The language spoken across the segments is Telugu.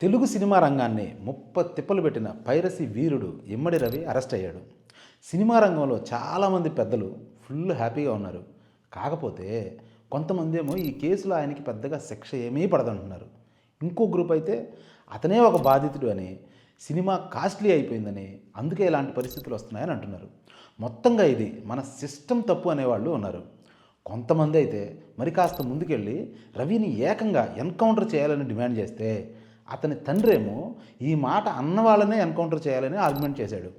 తెలుగు సినిమా రంగాన్ని తిప్పలు పెట్టిన పైరసీ వీరుడు ఇమ్మడి రవి అరెస్ట్ అయ్యాడు. సినిమా రంగంలో చాలామంది పెద్దలు ఫుల్ హ్యాపీగా ఉన్నారు. కాకపోతే కొంతమంది ఏమో ఈ కేసులో ఆయనకి పెద్దగా శిక్ష ఏమీ పడదంటున్నారు. ఇంకో గ్రూప్ అయితే అతనే ఒక బాధితుడు అని, సినిమా కాస్ట్లీ అయిపోయిందని, అందుకే ఇలాంటి పరిస్థితులు వస్తున్నాయని అంటున్నారు. మొత్తంగా ఇది మన సిస్టమ్ తప్పు అనేవాళ్ళు ఉన్నారు. కొంతమంది అయితే మరి కాస్త ముందుకెళ్ళి రవిని ఏకంగా ఎన్కౌంటర్ చేయాలని డిమాండ్ చేస్తే, అతని తండ్రేమో ఈ మాట అన్న వాళ్ళనే ఎన్కౌంటర్ చేయాలని ఆర్గ్యుమెంట్ చేశాడు.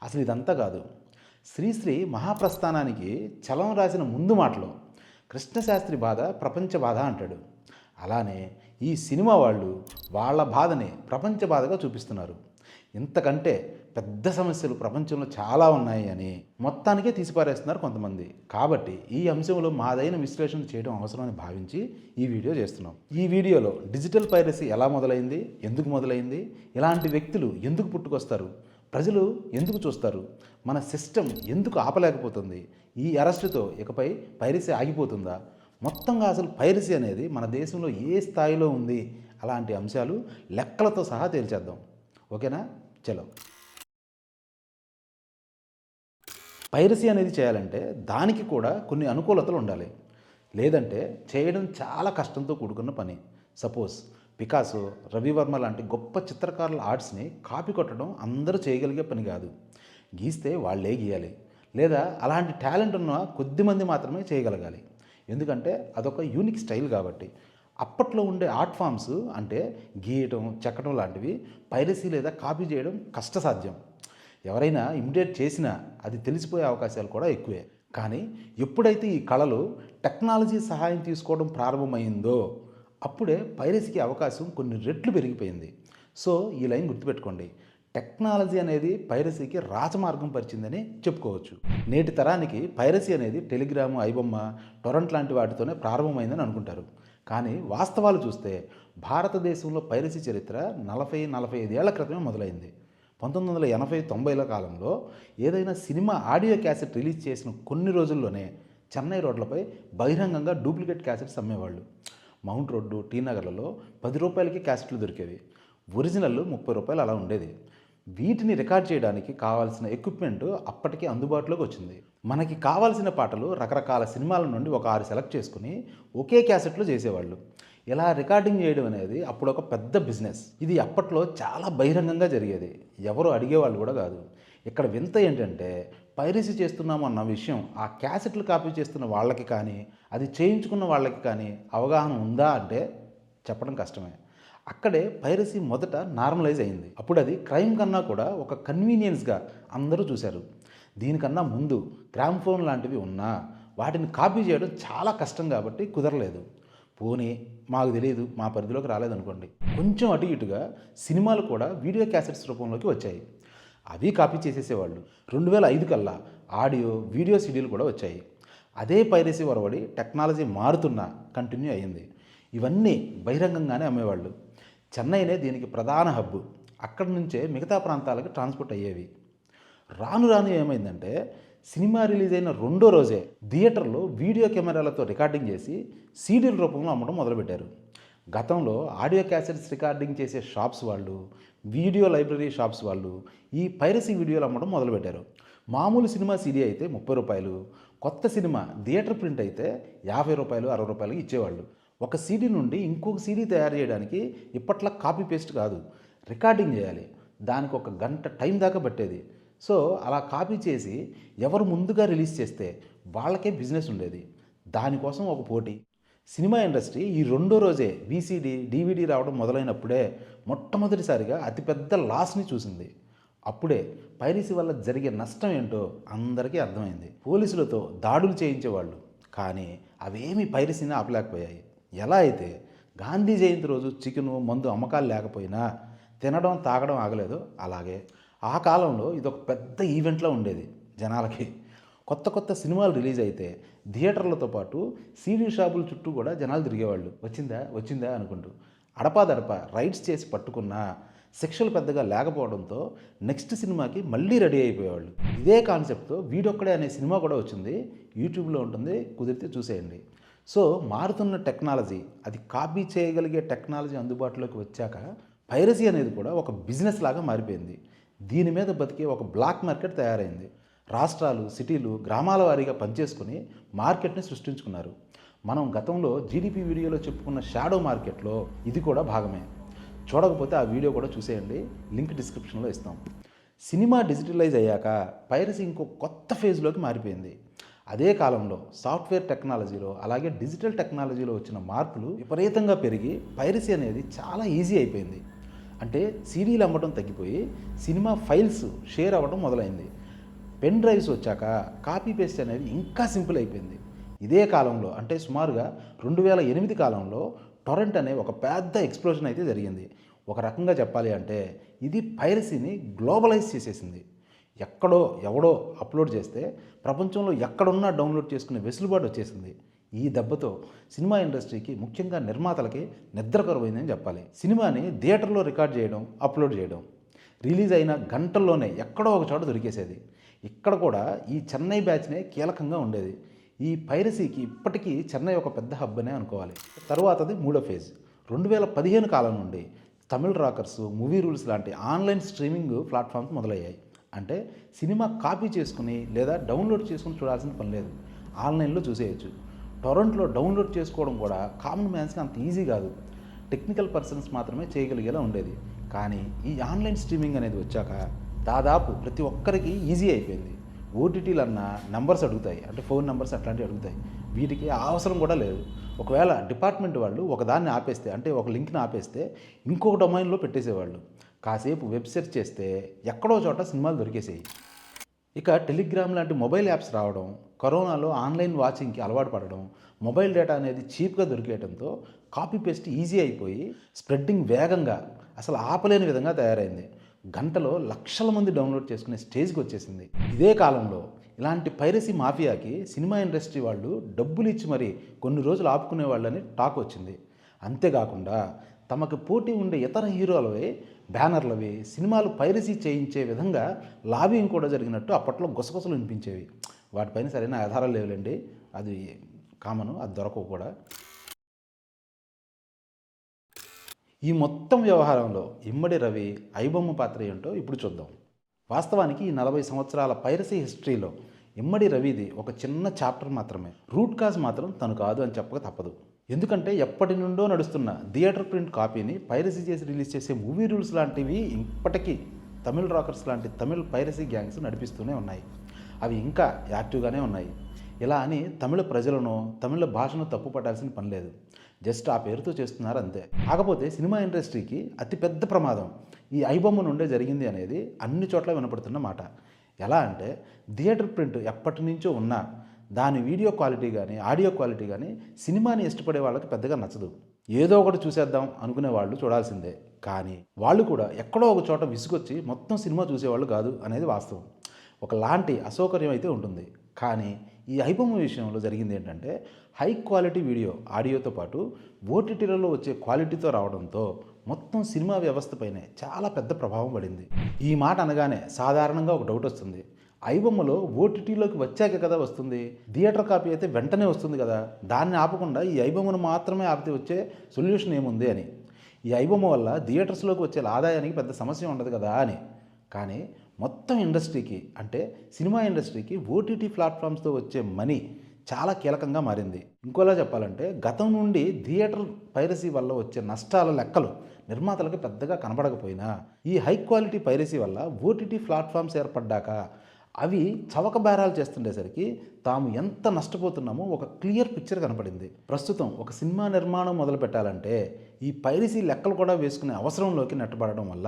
అసలు ఇదంతా కాదు. శ్రీశ్రీ మహాప్రస్థానానికి చలం రాసిన ముందు మాటలో కృష్ణశాస్త్రి బాధ ప్రపంచ బాధ అంటాడు. అలానే ఈ సినిమా వాళ్ళు వాళ్ళ బాధని ప్రపంచ బాధగా చూపిస్తున్నారు. ఇంతకంటే పెద్ద సమస్యలు ప్రపంచంలో చాలా ఉన్నాయి అని మొత్తానికే తీసిపారేస్తున్నారు కొంతమంది. కాబట్టి ఈ అంశంలో మాదైన విశ్లేషణ చేయడం అవసరమని భావించి ఈ వీడియో చేస్తున్నాం. ఈ వీడియోలో డిజిటల్ పైరసీ ఎలా మొదలైంది, ఎందుకు మొదలైంది, ఇలాంటి వ్యక్తులు ఎందుకు పుట్టుకొస్తారు, ప్రజలు ఎందుకు చూస్తారు, మన సిస్టమ్ ఎందుకు ఆపలేకపోతుంది, ఈ అరెస్టుతో ఇకపై పైరసీ ఆగిపోతుందా, మొత్తంగా అసలు పైరసీ అనేది మన దేశంలో ఏ స్థాయిలో ఉంది, అలాంటి అంశాలు లెక్కలతో సహా తేల్చేద్దాం. ఓకేనా? చలో. పైరసీ అనేది చేయాలంటే దానికి కూడా కొన్ని అనుకూలతలు ఉండాలి. లేదంటే చేయడం చాలా కష్టంతో కూడుకున్న పని. సపోజ్ పికాసో, రవివర్మ లాంటి గొప్ప చిత్రకారుల ఆర్ట్స్ని కాపీ కొట్టడం అందరూ చేయగలిగే పని కాదు. గీస్తే వాళ్ళే గీయాలి. లేదా అలాంటి టాలెంట్ ఉన్న కొద్దిమంది మాత్రమే చేయగలగాలి. ఎందుకంటే అదొక యూనిక్ స్టైల్ కాబట్టి. అప్పట్లో ఉండే ఆర్ట్ ఫామ్స్ అంటే గీయటం, చెక్కడం లాంటివి పైరసీ లేదా కాపీ చేయడం కష్టసాధ్యం. ఎవరైనా ఇమిటేట్ చేసినా అది తెలిసిపోయే అవకాశాలు కూడా ఎక్కువే. కానీ ఎప్పుడైతే ఈ కళలు టెక్నాలజీ సహాయం తీసుకోవడం ప్రారంభమైందో అప్పుడే పైరసీకి అవకాశం కొన్ని రెట్లు పెరిగిపోయింది. సో ఈ లైన్ గుర్తుపెట్టుకోండి. టెక్నాలజీ అనేది పైరసీకి రాచమార్గం పరిచిందని చెప్పుకోవచ్చు. నేటి తరానికి పైరసీ అనేది టెలిగ్రాము, ఐబొమ్మ, టొరెంట్ లాంటి వాటితోనే ప్రారంభమైందని అనుకుంటారు. కానీ వాస్తవాలు చూస్తే భారతదేశంలో పైరసీ చరిత్ర 40-45 ఏళ్ల క్రితమే మొదలైంది. 1980-90ల కాలంలో ఏదైనా సినిమా ఆడియో క్యాసెట్ రిలీజ్ చేసిన కొన్ని రోజుల్లోనే చెన్నై రోడ్లపై బహిరంగంగా డూప్లికేట్ క్యాసెట్స్ అమ్మేవాళ్ళు. మౌంట్ రోడ్డు, టీ నగర్లలో 10 రూపాయలకి క్యాసెట్లు దొరికేవి. ఒరిజినల్ 30 రూపాయలు అలా ఉండేది. వీటిని రికార్డ్ చేయడానికి కావాల్సిన ఎక్విప్మెంట్ అప్పటికే అందుబాటులోకి వచ్చింది. మనకి కావాల్సిన పాటలు రకరకాల సినిమాల నుండి ఒక 6 సెలెక్ట్ చేసుకుని ఒకే క్యాసెట్లో చేసేవాళ్ళు. ఇలా రికార్డింగ్ చేయడం అనేది అప్పుడు ఒక పెద్ద బిజినెస్. ఇది అప్పట్లో చాలా బహిరంగంగా జరిగేది. ఎవరు అడిగేవాళ్ళు కూడా కాదు. ఇక్కడ వింత ఏంటంటే పైరసీ చేస్తున్నాము అన్న విషయం ఆ క్యాసెట్లు కాపీ చేస్తున్న వాళ్ళకి కానీ, అది చేయించుకున్న వాళ్ళకి కానీ అవగాహన ఉందా అంటే చెప్పడం కష్టమే. అక్కడే పైరసీ మొదట నార్మలైజ్ అయింది. అప్పుడు అది క్రైమ్ కన్నా కూడా ఒక కన్వీనియన్స్గా అందరూ చూశారు. దీనికన్నా ముందు గ్రామ్ఫోన్ లాంటివి ఉన్నా వాటిని కాపీ చేయడం చాలా కష్టం కాబట్టి కుదరలేదు. పోనీ మాకు తెలియదు, మా పరిధిలోకి రాలేదనుకోండి. కొంచెం అటు ఇటుగా సినిమాలు కూడా వీడియో క్యాసెట్స్ రూపంలోకి వచ్చాయి. అవి కాపీ చేసేసేవాళ్ళు. 2005 కల్లా ఆడియో, వీడియో సీడీలు కూడా వచ్చాయి. అదే పైరసీ ఒరవడి టెక్నాలజీ మారుతున్నా కంటిన్యూ అయ్యింది. ఇవన్నీ బహిరంగంగానే అమ్మేవాళ్ళు. చెన్నైనే దీనికి ప్రధాన హబ్బు. అక్కడి నుంచే మిగతా ప్రాంతాలకు ట్రాన్స్పోర్ట్ అయ్యేవి. రాను రాను ఏమైందంటే సినిమా రిలీజ్ అయిన రెండో రోజే థియేటర్లో వీడియో కెమెరాలతో రికార్డింగ్ చేసి సీడీల రూపంలో అమ్మడం మొదలుపెట్టారు. గతంలో ఆడియో క్యాసెట్స్ రికార్డింగ్ చేసే షాప్స్ వాళ్ళు, వీడియో లైబ్రరీ షాప్స్ వాళ్ళు ఈ పైరసీ వీడియోలు అమ్మడం మొదలుపెట్టారు. మామూలు సినిమా సీడీ అయితే 30 రూపాయలు, కొత్త సినిమా థియేటర్ ప్రింట్ అయితే 50 రూపాయలు, 60 రూపాయలకి ఇచ్చేవాళ్ళు. ఒక సీడీ నుండి ఇంకొక సీడీ తయారు చేయడానికి ఇప్పట్లో కాపీ పేస్ట్ కాదు, రికార్డింగ్ చేయాలి. దానికి 1 గంట టైం దాకా పట్టేది. సో అలా కాపీ చేసి ఎవరు ముందుగా రిలీజ్ చేస్తే వాళ్ళకే బిజినెస్ ఉండేది. దానికోసం ఒక పోటీ. సినిమా ఇండస్ట్రీ ఈ రెండో రోజే వీసీడీ, డీవీడీ రావడం మొదలైనప్పుడే మొట్టమొదటిసారిగా అతిపెద్ద లాస్ని చూసింది. అప్పుడే పైరసీ వల్ల జరిగే నష్టం ఏంటో అందరికీ అర్థమైంది. పోలీసులతో దాడులు చేయించేవాళ్ళు, కానీ అవేమీ పైరసీని ఆపలేకపోయాయి. ఎలా అయితే గాంధీ జయంతి రోజు చికెను, మందు అమ్మకాలు లేకపోయినా తినడం, తాగడం ఆగలేదో అలాగే ఆ కాలంలో ఇదొక పెద్ద ఈవెంట్లా ఉండేది జనాలకి. కొత్త కొత్త సినిమాలు రిలీజ్ అయితే థియేటర్లతో పాటు సీడీ షాపుల చుట్టూ కూడా జనాలు తిరిగేవాళ్ళు. వచ్చిందా వచ్చిందా అనుకుంటూ. అడపాదడప రైట్స్ చేసి పట్టుకున్నా శిక్షలు పెద్దగా లేకపోవడంతో నెక్స్ట్ సినిమాకి మళ్ళీ రెడీ అయిపోయేవాళ్ళు. ఇదే కాన్సెప్ట్తో వీడొక్కడే అనే సినిమా కూడా వచ్చింది. యూట్యూబ్లో ఉంటుంది, కుదిరితే చూసేయండి. సో మారుతున్న టెక్నాలజీ, అది కాపీ చేయగలిగే టెక్నాలజీ అందుబాటులోకి వచ్చాక పైరసీ అనేది కూడా ఒక బిజినెస్ లాగా మారిపోయింది. దీని మీద బతికే ఒక బ్లాక్ మార్కెట్ తయారైంది. రాష్ట్రాలు, సిటీలు, గ్రామాల వారీగా పనిచేసుకుని మార్కెట్ని సృష్టించుకున్నారు. మనం గతంలో జీడిపి వీడియోలో చెప్పుకున్న షాడో మార్కెట్లో ఇది కూడా భాగమే. చూడకపోతే ఆ వీడియో కూడా చూసేయండి, లింక్ డిస్క్రిప్షన్లో ఇస్తాం. సినిమా డిజిటలైజ్ అయ్యాక పైరసీ ఇంకో కొత్త ఫేజ్లోకి మారిపోయింది. అదే కాలంలో సాఫ్ట్వేర్ టెక్నాలజీలో అలాగే డిజిటల్ టెక్నాలజీలో వచ్చిన మార్పులు విపరీతంగా పెరిగి పైరసీ అనేది చాలా ఈజీ అయిపోయింది. అంటే సీడీలు అమ్మడం తగ్గిపోయి సినిమా ఫైల్స్ షేర్ అవ్వడం మొదలైంది. పెన్ డ్రైవ్స్ వచ్చాక కాపీ పేస్ట్ అనేది ఇంకా సింపుల్ అయిపోయింది. ఇదే కాలంలో అంటే సుమారుగా 2008 కాలంలో టొరెంట్ అనే ఒక పెద్ద ఎక్స్ప్లోజన్ అయితే జరిగింది. ఒక రకంగా చెప్పాలి అంటే ఇది పైరసీని గ్లోబలైజ్ చేసేసింది. ఎక్కడో ఎవడో అప్లోడ్ చేస్తే ప్రపంచంలో ఎక్కడున్నా డౌన్లోడ్ చేసుకునే వెసులుబాటు వచ్చేసింది. ఈ దెబ్బతో సినిమా ఇండస్ట్రీకి, ముఖ్యంగా నిర్మాతలకి నిద్ర కరువైందని చెప్పాలి. సినిమాని థియేటర్లో రికార్డ్ చేయడం, అప్లోడ్ చేయడం, రిలీజ్ అయిన గంటల్లోనే ఎక్కడో ఒక చోట దొరికేసేది. ఇక్కడ కూడా ఈ చెన్నై బ్యాచ్నే కీలకంగా ఉండేది. ఈ పైరసీకి ఇప్పటికీ చెన్నై ఒక పెద్ద హబ్ అనే అనుకోవాలి. తరువాతది మూడో ఫేజ్. 2015 కాలం నుండి తమిళ్ రాకర్స్, మూవీ రూల్స్ లాంటి ఆన్లైన్ స్ట్రీమింగ్ ప్లాట్ఫామ్స్ మొదలయ్యాయి. అంటే సినిమా కాపీ చేసుకుని లేదా డౌన్లోడ్ చేసుకుని చూడాల్సిన పని లేదు, ఆన్లైన్లో చూసేయచ్చు. టొరెంట్లో డౌన్లోడ్ చేసుకోవడం కూడా కామన్ మ్యాన్స్కి అంత ఈజీ కాదు, టెక్నికల్ పర్సన్స్ మాత్రమే చేయగలిగేలా ఉండేది. కానీ ఈ ఆన్లైన్ స్ట్రీమింగ్ అనేది వచ్చాక దాదాపు ప్రతి ఒక్కరికి ఈజీ అయిపోయింది. ఓటీటీలు అన్న నంబర్స్ అడుగుతాయి, అంటే ఫోన్ నెంబర్స్ అట్లాంటివి అడుగుతాయి. వీటికి అవసరం కూడా లేదు. ఒకవేళ డిపార్ట్మెంట్ వాళ్ళు ఒకదాన్ని ఆపేస్తే, అంటే ఒక లింక్ని ఆపేస్తే ఇంకొక డొమైన్లో పెట్టేసేవాళ్ళు. కాసేపు వెబ్ సెర్చ్ చేస్తే ఎక్కడో చోట సినిమాలు దొరికేసాయి. ఇక టెలిగ్రామ్ లాంటి మొబైల్ యాప్స్ రావడం, కరోనాలో ఆన్లైన్ వాచింగ్కి అలవాటు పడడం, మొబైల్ డేటా అనేది చీప్గా దొరికేయడంతో కాపీ పేస్ట్ ఈజీ అయిపోయి స్ప్రెడ్డింగ్ వేగంగా అసలు ఆపలేని విధంగా తయారైంది. గంటలో లక్షల మంది డౌన్లోడ్ చేసుకునే స్టేజ్కి వచ్చేసింది. ఇదే కాలంలో ఇలాంటి పైరసీ మాఫియాకి సినిమా ఇండస్ట్రీ వాళ్ళు డబ్బులు ఇచ్చి మరీ కొన్ని రోజులు ఆపుకునే వాళ్ళని టాక్ వచ్చింది. అంతేకాకుండా తమకు పోటీ ఉండే ఇతర హీరోలవి బ్యానర్లవి సినిమాలు పైరసీ చేయించే విధంగా లాబింగ్ కూడా జరిగినట్టు అప్పట్లో గుసగుసలు వినిపించేవి. వాటిపైన సరైన ఆధారాలు లేవులేండి, అది కామను, అది దొరకవు కూడా. ఈ మొత్తం వ్యవహారంలో ఇమ్మడి రవి ఐబొమ్మ పాత్ర ఏంటో ఇప్పుడు చూద్దాం. వాస్తవానికి ఈ 40 సంవత్సరాల పైరసీ హిస్టరీలో ఇమ్మడి రవిది ఒక చిన్న చాప్టర్ మాత్రమే. రూట్ కాజ్ మాత్రం తను కాదు అని చెప్పక తప్పదు. ఎందుకంటే ఎప్పటి నుండో నడుస్తున్న థియేటర్ ప్రింట్ కాపీని పైరసీ చేసి రిలీజ్ చేసే మూవీ రూల్స్ లాంటివి ఇప్పటికీ తమిళ్ రాకర్స్ లాంటి తమిళ్ పైరసీ గ్యాంగ్స్ నడిపిస్తూనే ఉన్నాయి. అవి ఇంకా యాక్టివ్గానే ఉన్నాయి. ఇలా అని తమిళ ప్రజలను, తమిళ భాషను తప్పు పట్టాల్సిన పని లేదు. జస్ట్ ఆ పేరుతో చేస్తున్నారు అంతే. కాకపోతే సినిమా ఇండస్ట్రీకి అతిపెద్ద ప్రమాదం ఈ ఐబొమ్మ నుండే జరిగింది అనేది అన్ని చోట్ల వినపడుతున్న మాట. ఎలా అంటే థియేటర్ ప్రింట్ ఎప్పటి నుంచో ఉన్నా దాని వీడియో క్వాలిటీ కానీ, ఆడియో క్వాలిటీ కానీ సినిమాని ఇష్టపడే వాళ్ళకి పెద్దగా నచ్చదు. ఏదో ఒకటి చూసేద్దాం అనుకునే వాళ్ళు చూడాల్సిందే. కానీ వాళ్ళు కూడా ఎక్కడో ఒక చోట విసుగొచ్చి మొత్తం సినిమా చూసేవాళ్ళు కాదు అనేది వాస్తవం. ఒకలాంటి అసౌకర్యం అయితే ఉంటుంది. కానీ ఈ ఐబొమ్మ విషయంలో జరిగింది ఏంటంటే హై క్వాలిటీ వీడియో, ఆడియోతో పాటు ఓటీటీలలో వచ్చే క్వాలిటీతో రావడంతో మొత్తం సినిమా వ్యవస్థపైనే చాలా పెద్ద ప్రభావం పడింది. ఈ మాట అనగానే సాధారణంగా ఒక డౌట్ వస్తుంది. ఐబొమ్మలో ఓటీటీలోకి వచ్చాక కదా వస్తుంది, థియేటర్ కాపీ అయితే వెంటనే వస్తుంది కదా, దాన్ని ఆపకుండా ఈ ఐబొమ్మను మాత్రమే ఆపితే వచ్చే సొల్యూషన్ ఏముంది అని. ఈ ఐబొమ్మ వల్ల థియేటర్స్లోకి వచ్చే ఆదాయానికి పెద్ద సమస్య ఉండదు కదా అని. కానీ మొత్తం ఇండస్ట్రీకి, అంటే సినిమా ఇండస్ట్రీకి ఓటీటీ ప్లాట్ఫామ్స్తో వచ్చే మనీ చాలా కీలకంగా మారింది. ఇంకోలా చెప్పాలంటే గతం నుండి థియేటర్ పైరసీ వల్ల వచ్చే నష్టాల లెక్కలు నిర్మాతలకు పెద్దగా కనబడకపోయినా ఈ హై క్వాలిటీ పైరసీ వల్ల ఓటీటీ ప్లాట్ఫామ్స్ ఏర్పడ్డాక అవి చవక బేరాలు చేస్తుండేసరికి తాము ఎంత నష్టపోతున్నామో ఒక క్లియర్ పిక్చర్ కనపడింది. ప్రస్తుతం ఒక సినిమా నిర్మాణం మొదలు పెట్టాలంటే ఈ పైరసీ లెక్కలు కూడా వేసుకునే అవసరంలోకి నెట్టబడడం వల్ల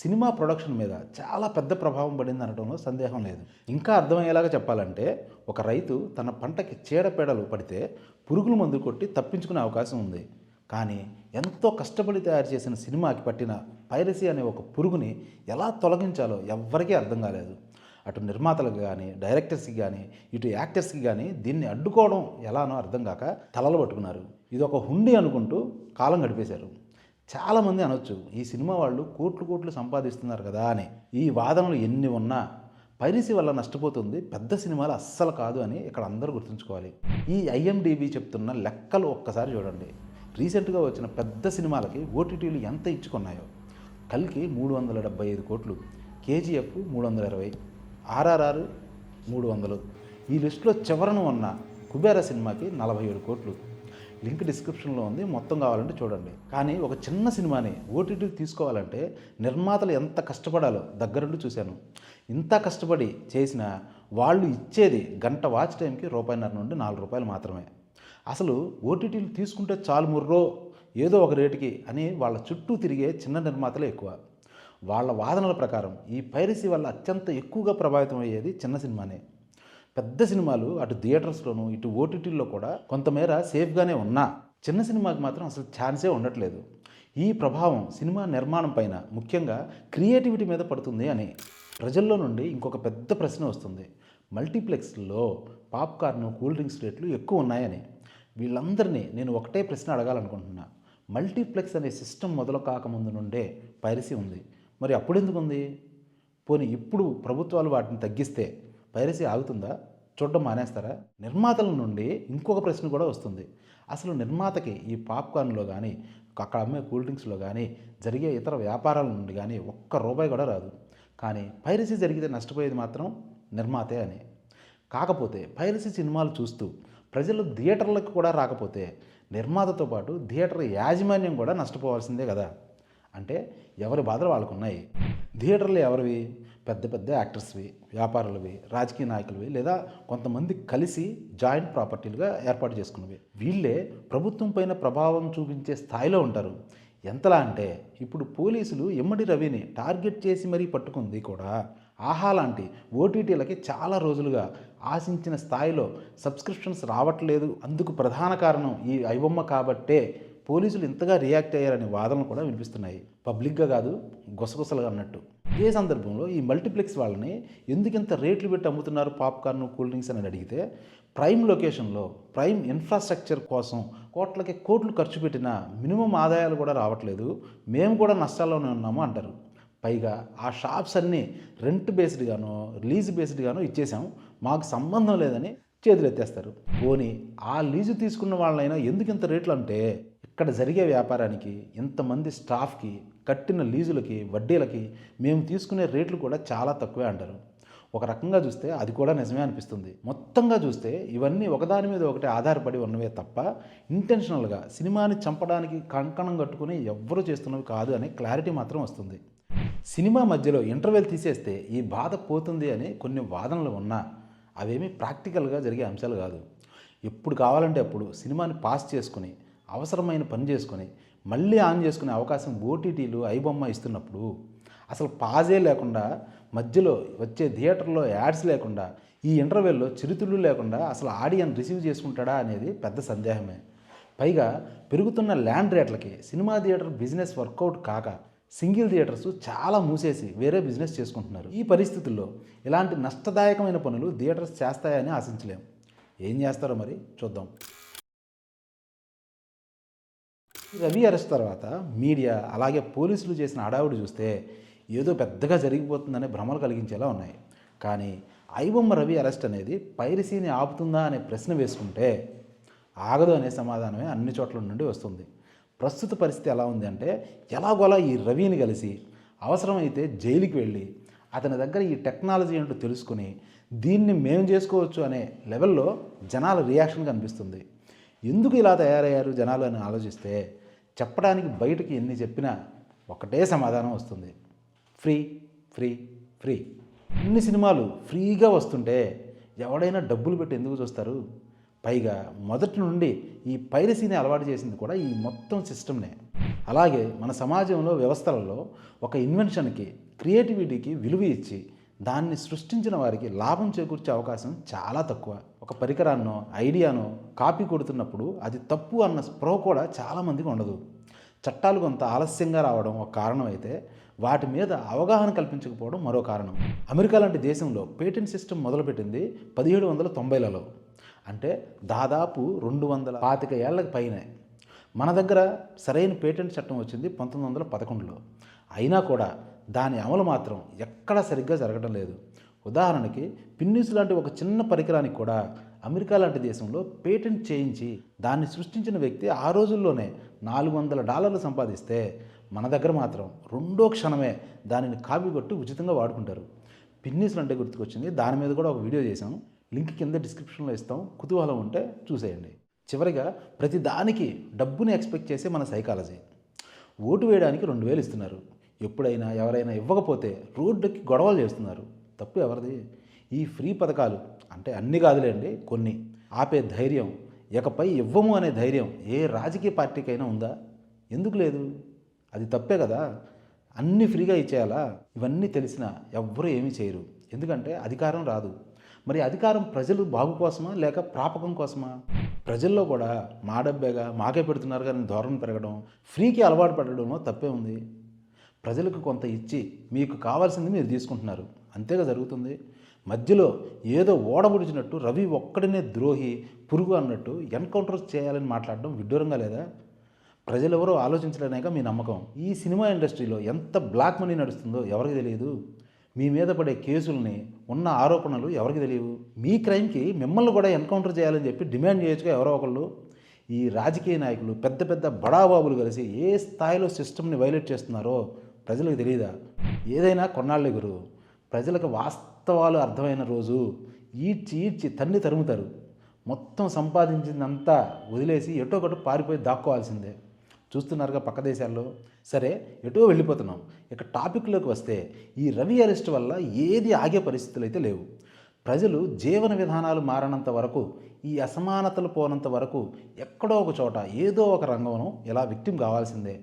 సినిమా ప్రొడక్షన్ మీద చాలా పెద్ద ప్రభావం పడింది అనడంలో సందేహం లేదు. ఇంకా అర్థమయ్యేలాగా చెప్పాలంటే ఒక రైతు తన పంటకి చీడపీడలు పడితే పురుగుల మందు కొట్టి తప్పించుకునే అవకాశం ఉంది. కానీ ఎంతో కష్టపడి తయారు చేసిన సినిమాకి పట్టిన పైరసీ అనే ఒక పురుగుని ఎలా తొలగించాలో ఎవ్వరికీ అర్థం కాలేదు. అటు నిర్మాతలకు కానీ, డైరెక్టర్స్కి కానీ, ఇటు యాక్టర్స్కి కానీ దీన్ని అడ్డుకోవడం ఎలానో అర్థం కాక తలలు పట్టుకున్నారు. ఇది ఒక హుండీ అనుకుంటూ కాలం గడిపేశారు. చాలామంది అనొచ్చు, ఈ సినిమా వాళ్ళు కోట్లు కోట్లు సంపాదిస్తున్నారు కదా అని. ఈ వాదనలు ఎన్ని ఉన్నా పైరసీ వల్ల నష్టపోతుంది పెద్ద సినిమాలు అస్సలు కాదు అని ఇక్కడ అందరూ గుర్తుంచుకోవాలి. ఈ ఐఎండిబి చెప్తున్న లెక్కలు ఒక్కసారి చూడండి. రీసెంట్గా వచ్చిన పెద్ద సినిమాలకి ఓటీటీలు ఎంత ఇచ్చుకున్నాయో. కల్కి 375 కోట్లు, కేజీఎఫ్ 320, ఆర్ఆర్ఆర్ 300. ఈ లిస్టులో చివరన ఉన్న కుబేర సినిమాకి 47 కోట్లు. లింక్ డిస్క్రిప్షన్లో ఉంది, మొత్తం కావాలంటే చూడండి. కానీ ఒక చిన్న సినిమాని ఓటీటీకి తీసుకోవాలంటే నిర్మాతలు ఎంత కష్టపడాలో దగ్గరుండి చూశాను. ఇంత కష్టపడి చేసిన వాళ్ళు ఇచ్చేది గంట వాచ్ టైంకి ₹1.5 నుండి ₹4 మాత్రమే. అసలు ఓటీటీలు తీసుకుంటే చాలు ముర్రో ఏదో ఒక రేటుకి అని వాళ్ళ చుట్టూ తిరిగే చిన్న నిర్మాతలే ఎక్కువ. వాళ్ళ వాదనల ప్రకారం ఈ పైరసీ వల్ల అత్యంత ఎక్కువగా ప్రభావితం అయ్యేది చిన్న సినిమానే. పెద్ద సినిమాలు అటు థియేటర్స్లోనూ ఇటు ఓటీటీల్లో కూడా కొంతమేర సేఫ్గానే ఉన్నా చిన్న సినిమాకి మాత్రం అసలు ఛాన్సే ఉండట్లేదు. ఈ ప్రభావం సినిమా నిర్మాణం పైన, ముఖ్యంగా క్రియేటివిటీ మీద పడుతుంది అని ప్రజల్లో నుండి ఇంకొక పెద్ద ప్రశ్న వస్తుంది. మల్టీప్లెక్స్లో పాప్కార్న్, కూల్ డ్రింక్స్ రేట్లు ఎక్కువ ఉన్నాయని. వీళ్ళందరినీ నేను ఒకటే ప్రశ్న అడగాలనుకుంటున్నా. మల్టీప్లెక్స్ అనే సిస్టమ్ మొదలు కాకముందు నుండే పైరసీ ఉంది, మరి అప్పుడు ఎందుకు ఉంది? పోనీ ఇప్పుడు ప్రభుత్వాలు వాటిని తగ్గిస్తే పైరసీ ఆగుతుందా? చూడడం మానేస్తారా? నిర్మాతల నుండి ఇంకొక ప్రశ్న కూడా వస్తుంది. అసలు నిర్మాతకి ఈ పాప్కార్న్లో కానీ, అక్కడ అమ్మే కూల్ డ్రింక్స్లో కానీ, జరిగే ఇతర వ్యాపారాల నుండి కానీ ₹1 కూడా రాదు. కానీ పైరసీ జరిగితే నష్టపోయేది మాత్రం నిర్మాతే అని. కాకపోతే పైరసీ సినిమాలు చూస్తూ ప్రజలు థియేటర్లకు కూడా రాకపోతే నిర్మాతతో పాటు థియేటర్ యాజమాన్యం కూడా నష్టపోవాల్సిందే కదా. అంటే ఎవరి బాధలు వాళ్ళకు ఉన్నాయి. థియేటర్లు ఎవరివి? పెద్ద పెద్ద యాక్టర్స్వి, వ్యాపారులవి, రాజకీయ నాయకులవి, లేదా కొంతమంది కలిసి జాయింట్ ప్రాపర్టీలుగా ఏర్పాటు చేసుకున్నవి. వీళ్ళే ప్రభుత్వం పైన ప్రభావం చూపించే స్థాయిలో ఉంటారు. ఎంతలా అంటే ఇప్పుడు పోలీసులు ఎమ్మడి రవిని టార్గెట్ చేసి మరీ పట్టుకుంది కూడా. ఆహా లాంటి ఓటీటీలకి చాలా రోజులుగా ఆశించిన స్థాయిలో సబ్స్క్రిప్షన్స్ రావట్లేదు. అందుకు ప్రధాన కారణం ఈ ఐబొమ్మ కాబట్టే పోలీసులు ఇంతగా రియాక్ట్ అయ్యారనే వాదనలు కూడా వినిపిస్తున్నాయి. పబ్లిక్గా కాదు, గుసగుసలుగా అన్నట్టు. ఇదే సందర్భంలో ఈ మల్టీప్లెక్స్ వాళ్ళని ఎందుకింత రేట్లు పెట్టి అమ్ముతున్నారు పాప్కార్న్, కూల్ డ్రింక్స్ అని అడిగితే, ప్రైమ్ లొకేషన్లో ప్రైమ్ ఇన్ఫ్రాస్ట్రక్చర్ కోసం కోట్లకి కోట్లు ఖర్చు పెట్టినా మినిమం ఆదాయాలు కూడా రావట్లేదు, మేము కూడా నష్టాల్లోనే ఉన్నాము అంటారు. పైగా ఆ షాప్స్ అన్నీ రెంట్ బేస్డ్గానో లీజ్ బేస్డ్గానో ఇచ్చేసాం, మాకు సంబంధం లేదని చేతులు ఎత్తేస్తారు. పోనీ ఆ లీజు తీసుకున్న వాళ్ళైనా ఎందుకు ఇంత రేట్లు అంటే, ఇక్కడ జరిగే వ్యాపారానికి, ఇంతమంది స్టాఫ్కి, కట్టిన లీజులకి, వడ్డీలకి మేము తీసుకునే రేట్లు కూడా చాలా తక్కువే అంటారు. ఒక రకంగా చూస్తే అది కూడా నిజమే అనిపిస్తుంది. మొత్తంగా చూస్తే ఇవన్నీ ఒకదాని మీద ఒకటి ఆధారపడి ఉన్నవే తప్ప ఇంటెన్షనల్గా సినిమాని చంపడానికి కంకణం కట్టుకుని ఎవ్వరూ చేస్తున్నవి కాదు అనే క్లారిటీ మాత్రం వస్తుంది. సినిమా మధ్యలో ఇంటర్వెల్ తీసేస్తే ఈ బాధ పోతుంది అని కొన్ని వాదనలు ఉన్నా అవేమీ ప్రాక్టికల్గా జరిగే అంశాలు కాదు. ఎప్పుడు కావాలంటే అప్పుడు సినిమాని పాస్ చేసుకుని అవసరమైన పని చేసుకొని మళ్ళీ ఆన్ చేసుకునే అవకాశం ఓటీటీలు, ఐబొమ్మ ఇస్తున్నప్పుడు అసలు పాజే లేకుండా, మధ్యలో వచ్చే థియేటర్లో యాడ్స్ లేకుండా, ఈ ఇంటర్వెల్లో చిరుతిళ్ళు లేకుండా అసలు ఆడియన్ రిసీవ్ చేసుకుంటాడా అనేది పెద్ద సందేహమే. పైగా పెరుగుతున్న ల్యాండ్ రేట్లకి సినిమా థియేటర్ బిజినెస్ వర్కౌట్ కాక సింగిల్ థియేటర్స్ చాలా మూసేసి వేరే బిజినెస్ చేసుకుంటున్నారు. ఈ పరిస్థితుల్లో ఇలాంటి నష్టదాయకమైన పనులు థియేటర్స్ చేస్తాయని ఆశించలేం. ఏం చేస్తారో మరి చూద్దాం. రవి అరెస్ట్ తర్వాత మీడియా అలాగే పోలీసులు చేసిన హడావుడి చూస్తే ఏదో పెద్దగా జరిగిపోతుందనే భ్రమలు కలిగించేలా ఉన్నాయి. కానీ ఐబొమ్మ రవి అరెస్ట్ అనేది పైరసీని ఆపుతుందా అనే ప్రశ్న వేసుకుంటే ఆగదు అనే సమాధానమే అన్ని చోట్ల నుండి వస్తుంది. ప్రస్తుత పరిస్థితి ఎలా ఉంది అంటే, ఎలాగోలా ఈ రవిని కలిసి అవసరమైతే జైలుకి వెళ్ళి అతని దగ్గర ఈ టెక్నాలజీ ఏంటో తెలుసుకుని దీన్ని మేము చేసుకోవచ్చు అనే లెవెల్లో జనాల రియాక్షన్ కనిపిస్తుంది. ఎందుకు ఇలా తయారయ్యారు జనాలు అని ఆలోచిస్తే చెప్పడానికి బయటకి ఎన్ని చెప్పినా ఒకటే సమాధానం వస్తుంది: ఫ్రీ ఫ్రీ ఫ్రీ. ఇన్ని సినిమాలు ఫ్రీగా వస్తుంటే ఎవడైనా డబ్బులు పెట్టి ఎందుకు చూస్తారు? పైగా మొదటి నుండి ఈ పైరసీని అలవాటు చేసింది కూడా ఈ మొత్తం సిస్టమ్నే. అలాగే మన సమాజంలో వ్యవస్థలలో ఒక ఇన్వెన్షన్కి, క్రియేటివిటీకి విలువ ఇచ్చి దాన్ని సృష్టించిన వారికి లాభం చేకూర్చే అవకాశం చాలా తక్కువ. ఒక పరికరాన్నో ఐడియానో కాపీ కొడుతున్నప్పుడు అది తప్పు అన్న స్పృహ కూడా చాలామందికి ఉండదు. చట్టాలు కొంత ఆలస్యంగా రావడం ఒక కారణం అయితే, వాటి మీద అవగాహన కల్పించకపోవడం మరో కారణం. అమెరికా లాంటి దేశంలో పేటెంట్ సిస్టమ్ మొదలుపెట్టింది 1790లలో, అంటే దాదాపు 225 ఏళ్లకు పైనే. మన దగ్గర సరైన పేటెంట్ చట్టం వచ్చింది 1911లో. అయినా కూడా దాని అమలు మాత్రం ఎక్కడా సరిగ్గా జరగడం లేదు. ఉదాహరణకి పిన్నిస్ లాంటి ఒక చిన్న పరికరానికి కూడా అమెరికా లాంటి దేశంలో పేటెంట్ చేయించి దాన్ని సృష్టించిన వ్యక్తి ఆ రోజుల్లోనే $400 సంపాదిస్తే, మన దగ్గర మాత్రం రెండో క్షణమే దానిని కాపీ కొట్టి ఉచితంగా వాడుకుంటారు. పిన్నీసులు అంటే గుర్తుకొచ్చింది, దాని మీద కూడా ఒక వీడియో చేశాం, లింక్ కింద డిస్క్రిప్షన్లో ఇస్తాం, కుతూహలం ఉంటే చూసేయండి. చివరిగా ప్రతి దానికి డబ్బుని ఎక్స్పెక్ట్ చేసే మన సైకాలజీ. ఓటు వేయడానికి 2000 ఇస్తున్నారు, ఎప్పుడైనా ఎవరైనా ఇవ్వకపోతే రోడ్డుకి గొడవలు చేస్తున్నారు. తప్పు ఎవరిది? ఈ ఫ్రీ పథకాలు అంటే అన్ని కాదులేండి, కొన్ని ఆపే ధైర్యం, ఇకపై ఇవ్వము అనే ధైర్యం ఏ రాజకీయ పార్టీకైనా ఉందా? ఎందుకు లేదు? అది తప్పే కదా. అన్నీ ఫ్రీగా ఇచ్చేయాలా? ఇవన్నీ తెలిసినా ఎవ్వరూ ఏమీ చేయరు, ఎందుకంటే అధికారం రాదు. మరి అధికారం ప్రజలు బాగు కోసమా లేక ప్రాపకం కోసమా? ప్రజల్లో కూడా మా డబ్బేగా మాకే పెడుతున్నారు కానీ ధోరణి పెరగడం, ఫ్రీకి అలవాటు పడడంలో తప్పే ఉంది. ప్రజలకు కొంత ఇచ్చి మీకు కావాల్సింది మీరు తీసుకుంటున్నారు, అంతేగా జరుగుతుంది. మధ్యలో ఏదో ఓడబుడిచినట్టు రవి ఒక్కడినే ద్రోహి పురుగు అన్నట్టు ఎన్కౌంటర్ చేయాలని మాట్లాడడం విడ్డూరంగా లేదా? ప్రజలెవరో ఆలోచించలేనాక మీ నమ్మకం. ఈ సినిమా ఇండస్ట్రీలో ఎంత బ్లాక్ మనీ నడుస్తుందో ఎవరికి తెలియదు. మీ మీద పడే కేసుల్ని, ఉన్న ఆరోపణలు ఎవరికి తెలియవు. మీ క్రైమ్కి మిమ్మల్ని కూడా ఎన్కౌంటర్ చేయాలని చెప్పి డిమాండ్ చేయొచ్చుగా ఎవరో ఒకళ్ళు. ఈ రాజకీయ నాయకులు పెద్ద పెద్ద బడాబాబులు కలిసి ఏ స్థాయిలో సిస్టమ్ని వైలేట్ చేస్తున్నారో ప్రజలకు తెలియదా? ఏదైనా కొన్నాళ్ళే గురు, ప్రజలకు వాస్తవాలు అర్థమైన రోజు ఈడ్చి తన్ని తరుముతారు. మొత్తం సంపాదించిందంతా వదిలేసి ఎటో ఒకటి పారిపోయి దాక్కోవాల్సిందే. చూస్తున్నారుగా పక్క దేశాల్లో. సరే, ఎటో వెళ్ళిపోతున్నాం. ఇక టాపిక్లోకి వస్తే, ఈ రవి అరెస్ట్ వల్ల ఏది ఆగే పరిస్థితులు అయితే లేవు. ప్రజలు జీవన విధానాలు మారనంత వరకు, ఈ అసమానతలు పోనంత వరకు ఎక్కడో ఒక చోట ఏదో ఒక రంగంలో ఇలా విక్టిమ్ కావాల్సిందే.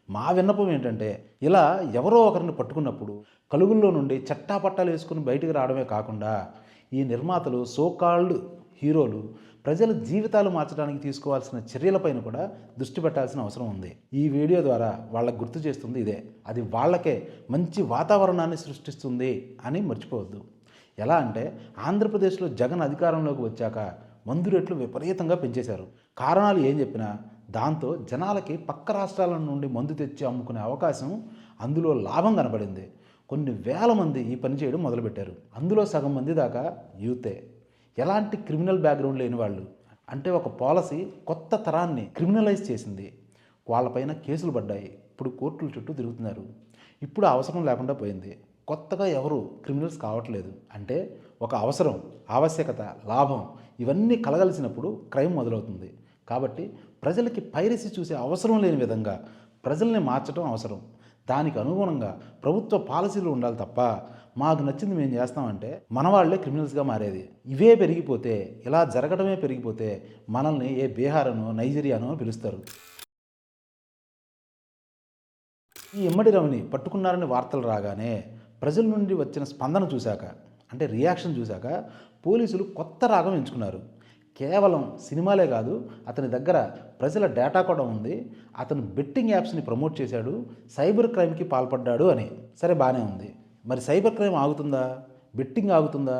మా విన్నపం ఏంటంటే, ఇలా ఎవరో ఒకరిని పట్టుకున్నప్పుడు కలుగుల్లో నుండి చట్టాపట్టాలు వేసుకుని బయటికి రావడమే కాకుండా, ఈ నిర్మాతలు, సోకాల్డ్ హీరోలు ప్రజల జీవితాలు మార్చడానికి తీసుకోవాల్సిన చర్యలపైన కూడా దృష్టి పెట్టాల్సిన అవసరం ఉంది. ఈ వీడియో ద్వారా వాళ్ళకు గుర్తు చేస్తుంది ఇదే. అది వాళ్ళకే మంచి వాతావరణాన్ని సృష్టిస్తుంది అని మర్చిపోవద్దు. ఎలా అంటే, ఆంధ్రప్రదేశ్లో జగన్ అధికారంలోకి వచ్చాక మందు రేట్లు విపరీతంగా పెంచేశారు. కారణాలు ఏం చెప్పినా దాంతో జనాలకి పక్క రాష్ట్రాల నుండి మందు తెచ్చి అమ్ముకునే అవకాశం, అందులో లాభం కనబడింది. కొన్ని వేల మంది ఈ పని చేయడం మొదలుపెట్టారు. అందులో సగం మంది దాకా యూతే, ఎలాంటి క్రిమినల్ బ్యాక్గ్రౌండ్ లేని వాళ్ళు. అంటే ఒక పాలసీ కొత్త తరాన్ని క్రిమినలైజ్ చేసింది. వాళ్ళపైన కేసులు పడ్డాయి, ఇప్పుడు కోర్టుల చుట్టూ తిరుగుతున్నారు. ఇప్పుడు అవసరం లేకుండా పోయింది, కొత్తగా ఎవరు క్రిమినల్స్ కావట్లేదు. అంటే ఒక అవసరం, ఆవశ్యకత, లాభం ఇవన్నీ కలగలిసినప్పుడు క్రైమ్ మొదలవుతుంది. కాబట్టి ప్రజలకి పైరసీ చూసే అవసరం లేని విధంగా ప్రజల్ని మార్చడం అవసరం. దానికి అనుగుణంగా ప్రభుత్వ పాలసీలు ఉండాలి తప్ప, మాకు నచ్చింది మేము చేస్తామంటే మన వాళ్ళే క్రిమినల్స్గా మారేది. ఇవే పెరిగిపోతే, ఇలా జరగడమే పెరిగిపోతే మనల్ని ఏ బీహారనో నైజీరియానో పిలుస్తారు. ఈ ఇమ్మడి రవిని పట్టుకున్నారని వార్తలు రాగానే ప్రజల నుండి వచ్చిన స్పందన చూశాక, అంటే రియాక్షన్ చూశాక, పోలీసులు కొత్త రాగం ఎంచుకున్నారు. కేవలం సినిమాలే కాదు, అతని దగ్గర ప్రజల డేటా కూడా ఉంది, అతను బెట్టింగ్ యాప్స్ని ప్రమోట్ చేశాడు, సైబర్ క్రైమ్కి పాల్పడ్డాడు అని. సరే, బాగానే ఉంది. మరి సైబర్ క్రైమ్ ఆగుతుందా? బెట్టింగ్ ఆగుతుందా?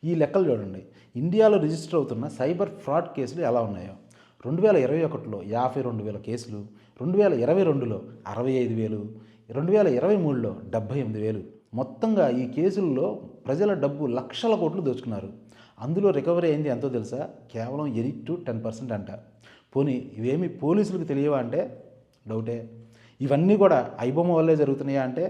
ఈ లెక్కలు చూడండి. ఇండియాలో రిజిస్టర్ అవుతున్న సైబర్ ఫ్రాడ్ కేసులు ఎలా ఉన్నాయో. 2021లో 52,000 కేసులు, 2022లో 65,000, 2023లో 78,000. మొత్తంగా ఈ కేసుల్లో ప్రజల డబ్బు లక్షల కోట్లు దోచుకున్నారు. అందులో రికవరీ అయింది ఎంతో తెలుసా? కేవలం 8 to 10% అంట. పోనీ ఇవేమి పోలీసులకు తెలియవా అంటే డౌటే. ఇవన్నీ కూడా ఐబొమ్మ వల్లే జరుగుతున్నాయా అంటే,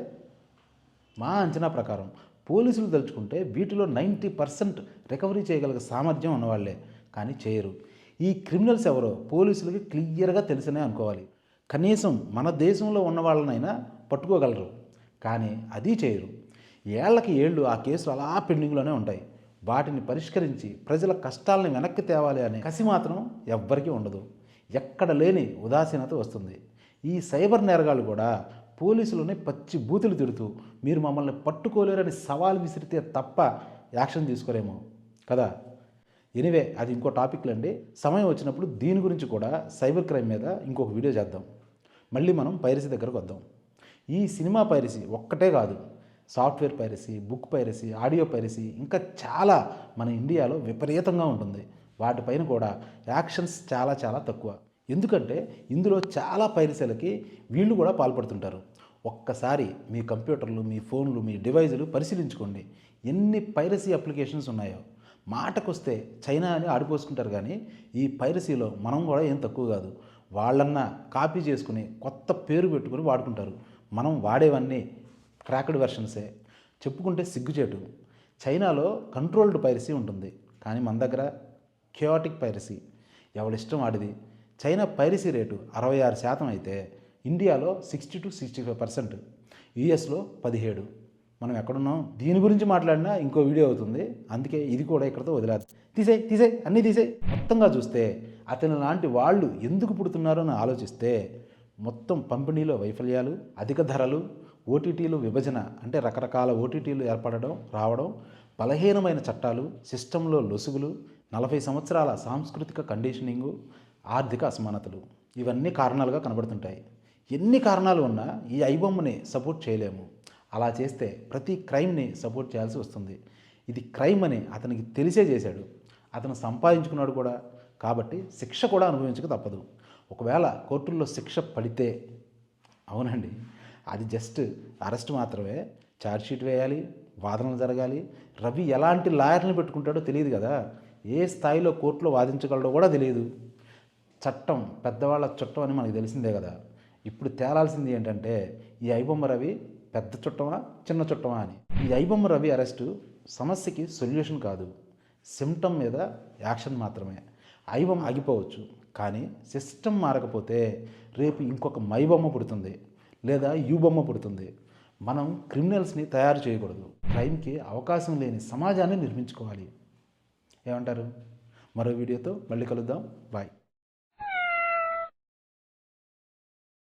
మా అంచనా ప్రకారం పోలీసులు తలుచుకుంటే వీటిలో 90% రికవరీ చేయగలిగే సామర్థ్యం ఉన్నవాళ్లే, కానీ చేయరు. ఈ క్రిమినల్స్ ఎవరో పోలీసులకి క్లియర్గా తెలిసినే అనుకోవాలి. కనీసం మన దేశంలో ఉన్న వాళ్ళనైనా పట్టుకోగలరు, కానీ అది చేయరు. ఏళ్లకి ఏళ్ళు ఆ కేసులు అలా పెండింగ్లోనే ఉంటాయి. వాటిని పరిష్కరించి ప్రజల కష్టాలని వెనక్కి తేవాలి అనే కసి మాత్రం ఎవ్వరికీ ఉండదు. ఎక్కడ లేని ఉదాసీనత వస్తుంది. ఈ సైబర్ నేరగాళ్ళు కూడా పోలీసులని పచ్చి బూతులు తిడుతూ మీరు మమ్మల్ని పట్టుకోలేరని సవాల్ విసిరితే తప్ప యాక్షన్ తీసుకోరేమో కదా. ఎనివే, అది ఇంకో టాపిక్లు అండి. సమయం వచ్చినప్పుడు దీని గురించి కూడా, సైబర్ క్రైమ్ మీద ఇంకొక వీడియో చేద్దాం. మళ్ళీ మనం పైరసీ దగ్గరకు వద్దాం. ఈ సినిమా పైరసీ ఒక్కటే కాదు, software piracy, book piracy, audio piracy, ఇంకా చాలా మన ఇండియాలో విపరీతంగా ఉంటుంది. వాటిపైన కూడా యాక్షన్స్ చాలా చాలా తక్కువ. ఎందుకంటే ఇందులో చాలా పైరసీలకి వీళ్ళు కూడా పాల్పడుతుంటారు. ఒక్కసారి మీ కంప్యూటర్లు, మీ ఫోన్లు, మీ డివైజులు పరిశీలించుకోండి, ఎన్ని పైరసీ అప్లికేషన్స్ ఉన్నాయో. మాటకొస్తే చైనా అని ఆడిపోసుకుంటారు, కానీ ఈ పైరసీలో మనం కూడా ఏం తక్కువ కాదు. వాళ్ళన్నా కాపీ చేసుకుని కొత్త పేరు పెట్టుకుని వాడుకుంటారు. మనం వాడేవన్నీ క్రాక్డ్ వెర్షన్సే. చెప్పుకుంటే సిగ్గుచేటు. చైనాలో కంట్రోల్డ్ పైరసీ ఉంటుంది, కానీ మన దగ్గర కియోటిక్ పైరసీ, ఎవడిష్టం వాడిది. చైనా పైరసీ రేటు 66% అయితే ఇండియాలో 60 to 65%, యూఎస్లో 17. మనం ఎక్కడున్నాం? దీని గురించి మాట్లాడినా ఇంకో వీడియో అవుతుంది, అందుకే ఇది కూడా ఇక్కడతో వదిలేదు. తీసేయి అన్నీ తీసేయి. మొత్తంగా చూస్తే అతని లాంటి వాళ్ళు ఎందుకు పుడుతున్నారో అని ఆలోచిస్తే మొత్తం పంపిణీలో వైఫల్యాలు, అధిక ధరలు, ఓటీటీలు విభజన అంటే రకరకాల ఓటీటీలు ఏర్పడడం రావడం, బలహీనమైన చట్టాలు, సిస్టంలో లొసుగులు, 40 సంవత్సరాల సాంస్కృతిక కండిషనింగు, ఆర్థిక అసమానతలు ఇవన్నీ కారణాలుగా కనబడుతుంటాయి. ఎన్ని కారణాలు ఉన్నా ఈ ఐబొమ్మని సపోర్ట్ చేయలేము. అలా చేస్తే ప్రతి క్రైమ్ని సపోర్ట్ చేయాల్సి వస్తుంది. ఇది క్రైమ్ అని అతనికి తెలిసే చేశాడు, అతను సంపాదించుకున్నాడు కూడా, కాబట్టి శిక్ష కూడా అనుభవించక తప్పదు. ఒకవేళ కోర్టుల్లో శిక్ష పడితే, అవునండి, అది జస్ట్ అరెస్ట్ మాత్రమే, ఛార్జ్షీట్ వేయాలి, వాదనలు జరగాలి. రవి ఎలాంటి లాయర్ని పెట్టుకుంటాడో తెలియదు కదా, ఏ స్థాయిలో కోర్టులో వాదించగలడో కూడా తెలియదు. చట్టం పెద్దవాళ్ళ చట్టం అని మనకు తెలిసిందే కదా. ఇప్పుడు తేలాల్సింది ఏంటంటే ఈ ఐబొమ్మ రవి పెద్ద చుట్టమా చిన్న చుట్టమా అని. ఈ ఐబొమ్మ రవి అరెస్టు సమస్యకి సొల్యూషన్ కాదు, సిమ్టమ్ మీద యాక్షన్ మాత్రమే. ఐబొమ్మ ఆగిపోవచ్చు, కానీ సిస్టమ్ మారకపోతే రేపు ఇంకొక మైబొమ్మ పుడుతుంది, లేదా యూ బొమ్మ పుడుతుంది. మనం క్రిమినల్స్ని తయారు చేయకూడదు, క్రైమ్కి అవకాశం లేని సమాజాన్ని నిర్మించుకోవాలి. ఏమంటారు? మరో వీడియోతో మళ్ళీ కలుద్దాం. బాయ్.